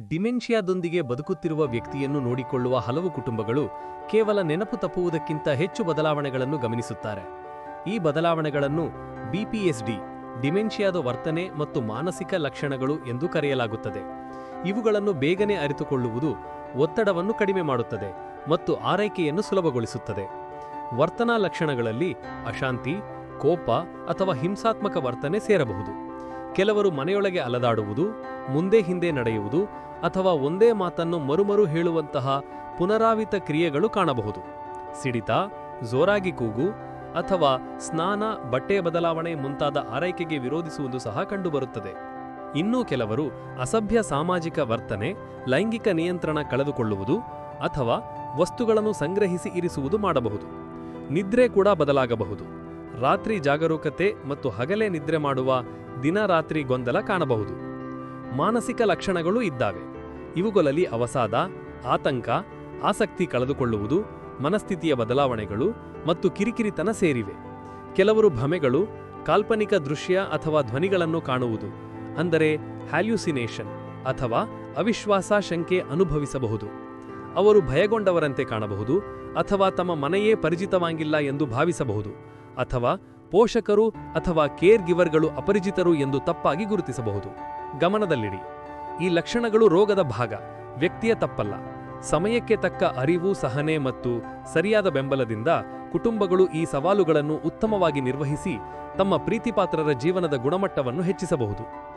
ಡಿಮೆನ್ಷಿಯಾದೊಂದಿಗೆ ಬದುಕುತ್ತಿರುವ ವ್ಯಕ್ತಿಯನ್ನು ನೋಡಿಕೊಳ್ಳುವ ಹಲವು ಕುಟುಂಬಗಳು ಕೇವಲ ನೆನಪು ತಪ್ಪುವುದಕ್ಕಿಂತ ಹೆಚ್ಚು ಬದಲಾವಣೆಗಳನ್ನು ಗಮನಿಸುತ್ತಾರೆ. ಈ ಬದಲಾವಣೆಗಳನ್ನು ಬಿಪಿಎಸ್ಡಿ, ಡಿಮೆನ್ಷಿಯಾದ ವರ್ತನೆ ಮತ್ತು ಮಾನಸಿಕ ಲಕ್ಷಣಗಳು ಎಂದು ಕರೆಯಲಾಗುತ್ತದೆ. ಇವುಗಳನ್ನು ಬೇಗನೆ ಅರಿತುಕೊಳ್ಳುವುದು ಒತ್ತಡವನ್ನು ಕಡಿಮೆ ಮಾಡುತ್ತದೆ ಮತ್ತು ಆರೈಕೆಯನ್ನು ಸುಲಭಗೊಳಿಸುತ್ತದೆ. ವರ್ತನಾ ಲಕ್ಷಣಗಳಲ್ಲಿ ಅಶಾಂತಿ, ಕೋಪ ಅಥವಾ ಹಿಂಸಾತ್ಮಕ ವರ್ತನೆ ಸೇರಬಹುದು. ಕೆಲವರು ಮನೆಯೊಳಗೆ ಅಲದಾಡುವುದು, ಮುಂದೆ ಹಿಂದೆ ನಡೆಯುವುದು ಅಥವಾ ಒಂದೇ ಮಾತನ್ನು ಮರುಮರು ಹೇಳುವಂತಹ ಪುನರಾವರ್ತಿತ ಕ್ರಿಯೆಗಳು ಕಾಣಬಹುದು. ಸಿಡಿತ, ಜೋರಾಗಿ ಕೂಗು ಅಥವಾ ಸ್ನಾನ, ಬಟ್ಟೆ ಬದಲಾವಣೆ ಮುಂತಾದ ಆರೈಕೆಗೆ ವಿರೋಧಿಸುವುದು ಸಹ ಕಂಡುಬರುತ್ತದೆ. ಇನ್ನೂ ಕೆಲವರು ಅಸಭ್ಯ ಸಾಮಾಜಿಕ ವರ್ತನೆ, ಲೈಂಗಿಕ ನಿಯಂತ್ರಣ ಕಳೆದುಕೊಳ್ಳುವುದು ಅಥವಾ ವಸ್ತುಗಳನ್ನು ಸಂಗ್ರಹಿಸಿ ಇರಿಸುವುದು ಮಾಡಬಹುದು. ನಿದ್ರೆ ಕೂಡ ಬದಲಾಗಬಹುದು. ರಾತ್ರಿ ಜಾಗರೂಕತೆ ಮತ್ತು ಹಗಲೇ ನಿದ್ರೆ ಮಾಡುವ ದಿನ-ರಾತ್ರಿ ಗೊಂದಲ ಕಾಣಬಹುದು. ಮಾನಸಿಕ ಲಕ್ಷಣಗಳೂ ಇದ್ದಾವೆ. ಇವುಗಳಲ್ಲಿ ಅವಸಾದ, ಆತಂಕ, ಆಸಕ್ತಿ ಕಳೆದುಕೊಳ್ಳುವುದು, ಮನಸ್ಥಿತಿಯ ಬದಲಾವಣೆಗಳು ಮತ್ತು ಕಿರಿಕಿರಿತನ ಸೇರಿವೆ. ಕೆಲವರು ಭ್ರಮೆಗಳು, ಕಾಲ್ಪನಿಕ ದೃಶ್ಯ ಅಥವಾ ಧ್ವನಿಗಳನ್ನು ಕಾಣುವುದು, ಅಂದರೆ ಹ್ಯಾಲ್ಯೂಸಿನೇಷನ್ ಅಥವಾ ಅವಿಶ್ವಾಸ ಶಂಕೆ ಅನುಭವಿಸಬಹುದು. ಅವರು ಭಯಗೊಂಡವರಂತೆ ಕಾಣಬಹುದು ಅಥವಾ ತಮ್ಮ ಮನೆಯೇ ಪರಿಚಿತವಾಗಿಲ್ಲ ಎಂದು ಭಾವಿಸಬಹುದು, ಅಥವಾ ಪೋಷಕರು ಅಥವಾ ಕೇರ್ ಗಿವರ್ಗಳು ಅಪರಿಚಿತರು ಎಂದು ತಪ್ಪಾಗಿ ಗುರುತಿಸಬಹುದು. ಗಮನದಲ್ಲಿಡಿ, ಈ ಲಕ್ಷಣಗಳು ರೋಗದ ಭಾಗ, ವ್ಯಕ್ತಿಯ ತಪ್ಪಲ್ಲ. ಸಮಯಕ್ಕೆ ತಕ್ಕ ಅರಿವು, ಸಹನೆ ಮತ್ತು ಸರಿಯಾದ ಬೆಂಬಲದಿಂದ ಕುಟುಂಬಗಳು ಈ ಸವಾಲುಗಳನ್ನು ಉತ್ತಮವಾಗಿ ನಿರ್ವಹಿಸಿ ತಮ್ಮ ಪ್ರೀತಿಪಾತ್ರರ ಜೀವನದ ಗುಣಮಟ್ಟವನ್ನು ಹೆಚ್ಚಿಸಬಹುದು.